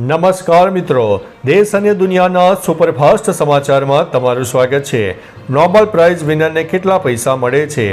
નમસ્કાર મિત્રો, દેશ અને દુનિયાના સુપરફાસ્ટ સમાચારમાં તમારું સ્વાગત છે। નોબેલ પ્રાઇઝ વિનરને કેટલા પૈસા મળે છે?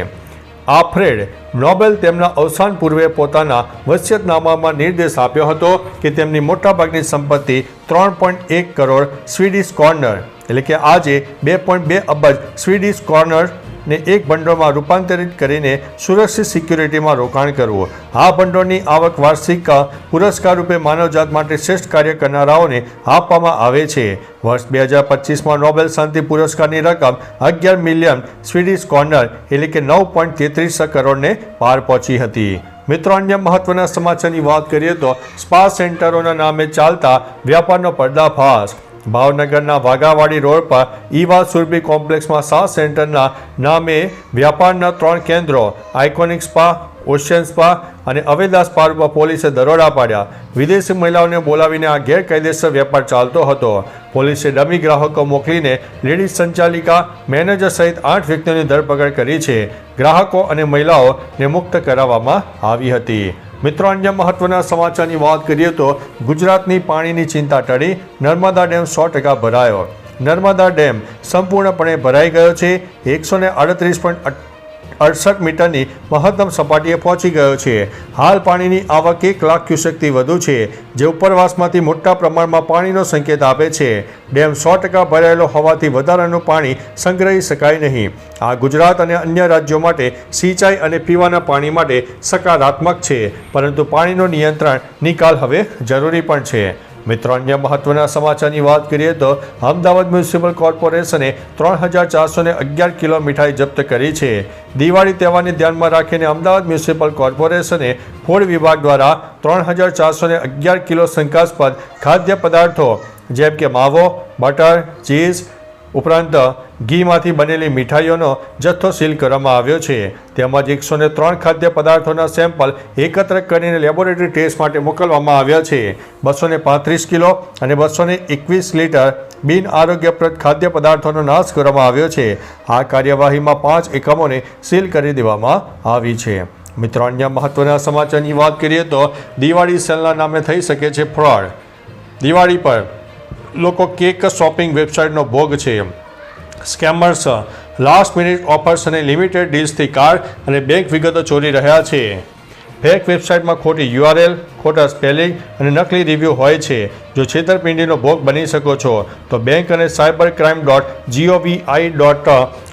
આલ્ફ્રેડ નોબેલ તેમના અવસાન પૂર્વે પોતાના વસિયતનામામાં નિર્દેશ આપ્યો હતો કે તેમની મોટાભાગની સંપત્તિ 3.1 કરોડ સ્વીડિશ કોર્નર એટલે કે આજે 2.2 અબજ સ્વીડિશ કોર્નર ને એક ભંડોળમાં રૂપાંતરિત કરીને સુરક્ષિત સિક્યુરિટીમાં રોકાણ કરવું। આ ભંડોળની આવક વાર્ષિક પુરસ્કાર રૂપે માનવજાત માટે શ્રેષ્ઠ કાર્ય કરનારાઓને આપવામાં આવે છે। વર્ષ 2025માં નોબેલ શાંતિ પુરસ્કારની રકમ 11 મિલિયન સ્વીડિશ કોર્નર એટલે કે 9.33 કરોડને પાર પહોંચી હતી। મિત્રો, અન્ય મહત્વના સમાચારની વાત કરીએ તો સ્પા સેન્ટરોના નામે ચાલતા વ્યાપારનો પર્દાફાશ। ભાવનગરના વાઘાવાડી રોડ પર ઈવા સુરભી કોમ્પ્લેક્સમાં સ્પા સેન્ટરના નામે વ્યાપારના 3 કેન્દ્રો આઇકોનિક સ્પા, ઓશિયન સ્પા અને અવેદા સ્પા પર પોલીસે દરોડા પાડ્યા। વિદેશી મહિલાઓને બોલાવીને આ ગેરકાયદેસર વેપાર ચાલતો હતો। પોલીસે ડમી ગ્રાહકો મોકલીને લેડીઝ સંચાલિકા, મેનેજર સહિત 8 વ્યક્તિઓની ધરપકડ કરી છે। ગ્રાહકો અને મહિલાઓને મુક્ત કરાવવામાં આવી હતી। મિત્રો, અન્ય મહત્વના સમાચારની વાત કરીએ તો ગુજરાતની પાણીની ચિંતા ટળી, નર્મદા ડેમ 100% ભરાયો। નર્મદા ડેમ સંપૂર્ણપણે ભરાઈ ગયો છે। 138.68 મીટરની મહત્તમ સપાટીએ પહોંચી ગયો છે। હાલ પાણીની આવક 1 લાખ ક્યુસેકથી વધુ છે, જે ઉપરવાસમાંથી મોટા પ્રમાણમાં પાણીનો સંકેત આપે છે। ડેમ 100% ભરાયેલો હોવાથી વધારાનું પાણી સંગ્રહી શકાય નહીં। આ ગુજરાત અને અન્ય રાજ્યો માટે સિંચાઈ અને પીવાના પાણી માટે સકારાત્મક છે, પરંતુ પાણીનો નિયંત્રણ નિકાલ હવે જરૂરી પણ છે। મિત્રો, અન્ય મહત્વના સમાચારની વાત કરીએ તો અમદાવાદ મ્યુનિસિપલ કોર્પોરેશને 3411 કિલો મીઠાઈ જપ્ત કરી છે। દિવાળી તહેવારને ધ્યાનમાં રાખીને અમદાવાદ મ્યુનિસિપલ કોર્પોરેશને ફૂડ વિભાગ દ્વારા 3411 કિલો શંકાસ્પદ ખાદ્ય પદાર્થો જેમ કે માવો, બટર, ચીઝ ઉપરાંત ઘીમાંથી બનેલી મીઠાઈઓનો જથ્થો સીલ કરવામાં આવ્યો છે। તેમજ 103 ખાદ્ય પદાર્થોના સેમ્પલ એકત્ર કરીને લેબોરેટરી ટેસ્ટ માટે મોકલવામાં આવ્યા છે। 235 કિલો અને 221 લીટર બિન આરોગ્યપ્રદ ખાદ્ય પદાર્થોનો નાશ કરવામાં આવ્યો છે। આ કાર્યવાહીમાં 5 એકમોને સીલ કરી દેવામાં આવી છે। મિત્રો, અન્ય મહત્વના સમાચારની વાત કરીએ તો દિવાળી સેલના નામે થઈ શકે છે ફ્રોડ। દિવાળી પર લોકો કેક શોપિંગ વેબસાઇટનો ભોગ છે। સ્કેમર્સ લાસ્ટ મિનિટ ઓફર્સ અને લિમિટેડ ડીલ્સથી કાર્ડ અને બેંક વિગતો ચોરી રહ્યા છે। ફેક વેબસાઇટમાં ખોટી URL, ખોટા સ્પેલિંગ અને નકલી રિવ્યૂ હોય છે। જો છેતરપિંડીનો ભોગ બની શકો છો તો બેંક અને cybercrime.gov.in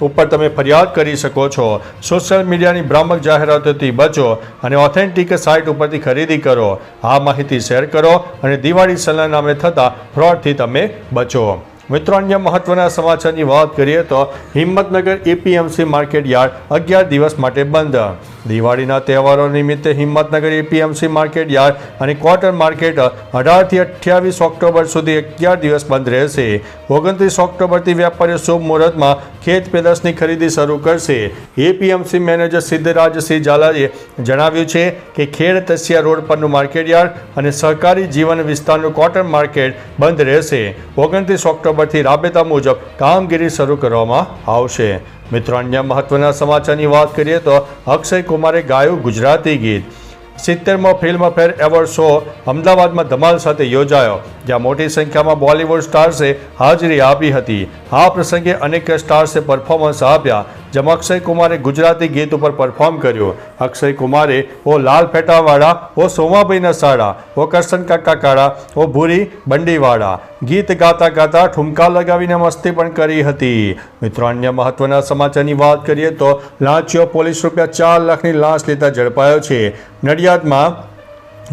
ઉપર તમે ફરિયાદ કરી શકો છો। સોશિયલ મીડિયાની ભ્રામક જાહેરાતોથી બચો અને ઓથેન્ટિક સાઇટ ઉપરથી ખરીદી કરો। આ માહિતી શેર કરો અને દિવાળી સેલના નામે થતા ફ્રોડથી તમે બચો। મિત્રો, અન્ય મહત્વના સમાચારની વાત કરીએ તો હિંમતનગર APMC માર્કેટ યાર્ડ 11 દિવસ માટે બંધ। દિવાળીના તહેવારો નિમિત્તે હિંમતનગર APMC માર્કેટ યાર્ડ અને ક્વાર્ટર માર્કેટ 18 થી 28 ઓક્ટોબર સુધી 11 દિવસ બંધ રહેશે। 29 ઓક્ટોબરથી વેપારીઓ શુભ મુહૂર્તમાં ખેત પેદાશની ખરીદી શરૂ કરશે। APMC મેનેજર સિદ્ધરાજસિંહ ઝાલાએ જણાવ્યું છે કે ખેડ તસિયા રોડ પરનું માર્કેટ યાર્ડ અને સહકારી જીવન વિસ્તારનું ક્વાર્ટર માર્કેટ બંધ રહેશે। 29 ઓક્ટોબરથી રાબેતા મુજબ કામગીરી શરૂ કરવામાં આવશે। મિત્રો, અન્ય મહત્વના સમાચારની વાત કરીએ તો અક્ષય કુમારે ગાયું ગુજરાતી ગીત। 70મો ફિલ્મફેર એવોર્ડ શો અમદાવાદમાં ધમાલ સાથે યોજાયો, જ્યાં મોટી સંખ્યામાં બોલિવૂડ સ્ટાર્સે હાજરી આપી હતી। આ પ્રસંગે અનેક સ્ટાર્સે પરફોર્મન્સ આપ્યા, જેમાં અક્ષય કુમારે ગુજરાતી ગીત ઉપર પરફોર્મ કર્યું। અક્ષય કુમારે ઓ લાલ ફેટાવાળા, ઓ સોમાભાઈના સાડા, ઓ કરશન કાકા કાળા, ઓ ભૂરી બંડીવાળા ગીત ગાતા ગાતા ઠુમકા લગાવીને મસ્તી પણ કરી હતી। મિત્રો, અન્ય મહત્વના સમાચારની વાત કરીએ તો લાંચીઓ પોલીસ રૂપિયા 4 લાખની લાંચ લેતા ઝડપાયો છે। નડિયાદમાં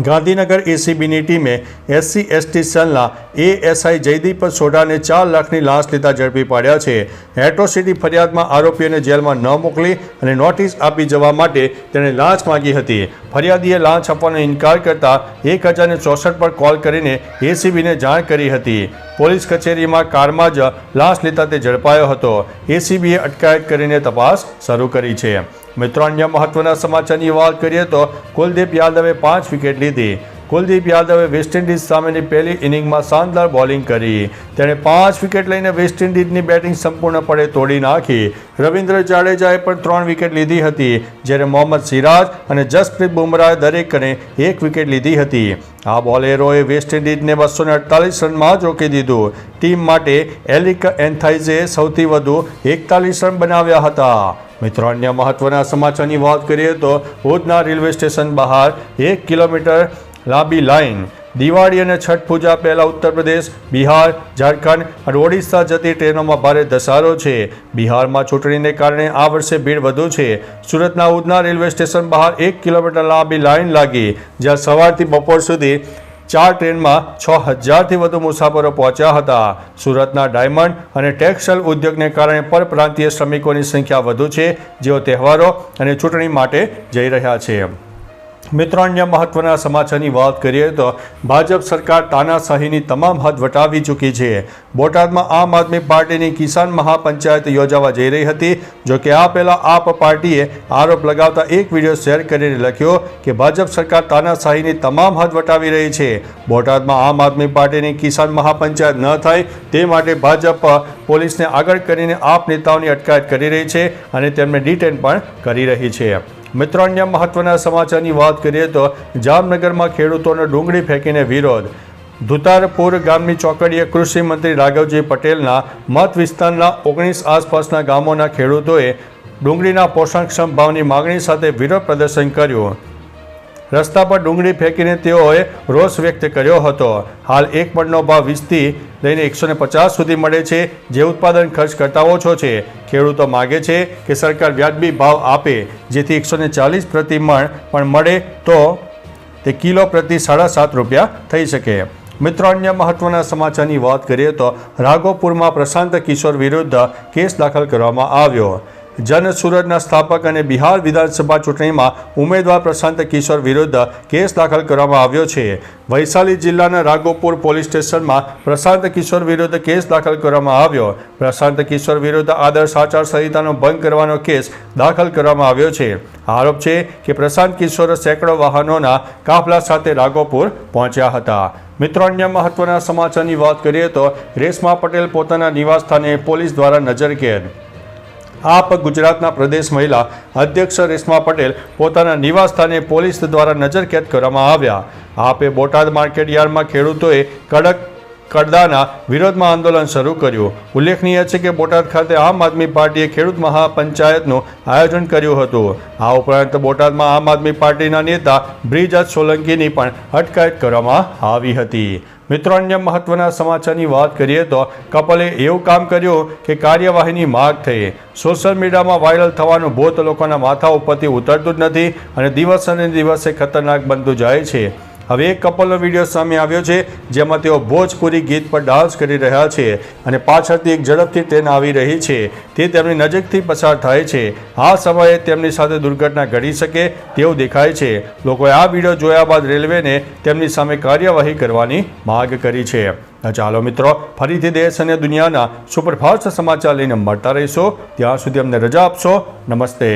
ગાંધીનગર ACBની ટીમે SC/ST સેલના ASI જયદીપ સોઢાને 4 લાખની લાંચ લેતા ઝડપી પાડ્યા છે। એટ્રોસિટી ફરિયાદમાં આરોપીઓને જેલમાં ન મોકલી અને નોટિસ આપી જવા માટે તેણે લાંચ માંગી હતી। ફરિયાદીએ લાંચ આપવાનો ઇનકાર કરતા 1064 પર કોલ કરીને ACBને જાણ કરી હતી। પોલીસ કચેરીમાં કારમાં જ લાંચ લેતા તે ઝડપાયો હતો। ACBએ અટકાયત કરીને તપાસ શરૂ કરી છે। મિત્રો, અન્ય મહત્વના સમાચારની વાત કરીએ તો કુલદીપ યાદવે 5 વિકેટ લીધી। કુલદીપ યાદવે વેસ્ટ ઇન્ડિઝ સામેની પહેલી ઇનિંગમાં શાનદાર બોલિંગ કરી. તેણે 5 વિકેટ લઈને વેસ્ટ ઇન્ડિઝની બેટિંગ સંપૂર્ણપણે તોડી નાખી. રવિન્દ્ર જાડેજાએ પણ 3 વિકેટ લીધી હતી, જ્યારે મોહમ્મદ સિરાજ અને જસપ્રીત બુમરાહે દરેકને 1 વિકેટ લીધી હતી. આ બોલરોએ વેસ્ટ ઇન્ડિઝને 248 રનમાં જ રોકી દીધું. ટીમ માટે એલિક એન્થાઇઝે સૌથી વધુ 41 રન બનાવ્યા હતા. મિત્રો, અન્ય મહત્વના સમાચારની વાત કરીએ તો ઉધના રેલવે સ્ટેશન બહાર 1 કિલોમીટર લાંબી લાઇન. દિવાળી અને છઠ પૂજા પહેલા ઉત્તર પ્રદેશ, બિહાર, ઝારખંડ અને ઓડિશા જતી ટ્રેનોમાં ભારે ધસારો છે. બિહારમાં ચૂંટણીને કારણે આ વર્ષે ભીડ વધુ છે. સુરતના ઉધના રેલવે સ્ટેશન બહાર 1 કિલોમીટર લાંબી લાઇન લાગી, જ્યાં સવારથી બપોર સુધી 4 ટ્રેનમાં 6000થી વધુ મુસાફરો પહોંચ્યા હતા. સુરતના ડાયમંડ અને ટેક્સટાઇલ ઉદ્યોગને કારણે પરપ્રાંતીય શ્રમિકોની સંખ્યા વધુ છે, જેઓ તહેવારો અને ચૂંટણી માટે જઈ રહ્યા છે. મિત્રો, અન્ય મહત્વના સમાચારની વાત કરીએ તો ભાજપ સરકાર તાનાશાહીની તમામ હદ વટાવી ચૂકી છે. બોટાદમાં આમ આદમી પાર્ટીની કિસાન મહાપંચાયત યોજાવા જઈ રહી હતી. જોકે આ પહેલા આપ પાર્ટીએ આરોપ લગાવતા એક વિડીયો શેર કરીને લખ્યો કે ભાજપ સરકાર તાનાશાહીની તમામ હદ વટાવી રહી છે. બોટાદમાં આમ આદમી પાર્ટીની કિસાન મહાપંચાયત ન થાય તે માટે ભાજપ પોલીસને આગળ કરીને આપ નેતાઓની અટકાયત કરી રહી છે અને તેમને ડિટેન પણ કરી રહી છે. મિત્રો, અન્ય મહત્વના સમાચારની વાત કરીએ તો જામનગરમાં ખેડૂતોનો ડુંગળી ફેંકીને વિરોધ. ધુતારપુર ગામની ચોકડીએ કૃષિ મંત્રી રાઘવજી પટેલના મત વિસ્તારના 19 આસપાસના ગામોના ખેડૂતોએ ડુંગળીના પોષણક્ષમ ભાવની માગણી સાથે વિરોધ પ્રદર્શન કર્યું. રસ્તા પર ડુંગળી ફેંકીને તેઓએ રોષ વ્યક્ત કર્યો હતો. હાલ 1 મણનો ભાવ 20થી લઈને 150 સુધી મળે છે, જે ઉત્પાદન ખર્ચ કરતાં ઓછો છે. ખેડૂતો માગે છે કે સરકાર વ્યાજબી ભાવ આપે, જેથી 140 પ્રતિ મણ પણ મળે તો તે કિલો પ્રતિ 7.5 રૂપિયા થઈ શકે. મિત્રો, અન્ય મહત્વના સમાચારની વાત કરીએ તો રાઘોપુરમાં પ્રશાંત કિશોર વિરુદ્ધ કેસ દાખલ કરવામાં આવ્યો. જન સુરજના સ્થાપક અને બિહાર વિધાનસભા ચૂંટણીમાં ઉમેદવાર પ્રશાંત કિશોર વિરુદ્ધ કેસ દાખલ કરવામાં આવ્યો છે. વૈશાલી જિલ્લાના રાઘોપુર પોલીસ સ્ટેશનમાં પ્રશાંત કિશોર વિરુદ્ધ કેસ દાખલ કરવામાં આવ્યો. પ્રશાંત કિશોર વિરુદ્ધ આદર્શ આચાર સંહિતાનો ભંગ કરવાનો કેસ દાખલ કરવામાં આવ્યો છે. આરોપ છે કે પ્રશાંત કિશોર સેંકડો વાહનોના કાફલા સાથે રાઘોપુર પહોંચ્યા હતા. મિત્રો, અન્ય મહત્વના સમાચારની વાત કરીએ તો રેશમા પટેલ પોતાના નિવાસસ્થાને પોલીસ દ્વારા નજરકેદ. આપ ગુજરાતના પ્રદેશ મહિલા અધ્યક્ષ રેશમા પટેલ પોતાના નિવાસસ્થાને પોલીસ દ્વારા નજરકેદ કરવામાં આવ્યા. આપે બોટાદ માર્કેટ યાર્ડમાં ખેડૂતોએ કડદાના વિરોધમાં આંદોલન શરૂ કર્યું. ઉલ્લેખનીય છે કે બોટાદ ખાતે આમ આદમી પાર્ટીએ ખેડૂત મહાપંચાયતનું આયોજન કર્યું હતું. આ ઉપરાંત બોટાદમાં આમ આદમી પાર્ટીના નેતા બ્રિજરાજ સોલંકીની પણ અટકાયત કરવામાં આવી હતી. મિત્રો, અન્ય મહત્વના સમાચારની વાત કરીએ તો કપલે એવું કામ કર્યું કે કાર્યવાહીની માગ થઈ. સોશિયલ મીડિયામાં વાયરલ થવાનું ભૂત લોકોના માથા ઉપરથી ઉતરતું જ નથી અને દિવસે દિવસે ખતરનાક બનતું જાય છે. હવે એક કપલનો વિડીયો સામે આવ્યો છે, જેમાં તેઓ ભોજપુરી ગીત પર ડાન્સ કરી રહ્યા છે અને પાછળથી એક ઝડપથી ટ્રેન આવી રહી છે. તે તેમની નજીકથી પસાર થાય છે. આ સમયે તેમની સાથે દુર્ઘટના ઘટી શકે તેવું દેખાય છે. લોકોએ આ વિડીયો જોયા બાદ રેલવેને તેમની સામે કાર્યવાહી કરવાની માંગ કરી છે. ચાલો મિત્રો, ફરીથી દેશ અને દુનિયાના સુપરફાસ્ટ સમાચાર લઈને મળતા રહીશો. ત્યાં સુધી અમને રજા આપશો. નમસ્તે.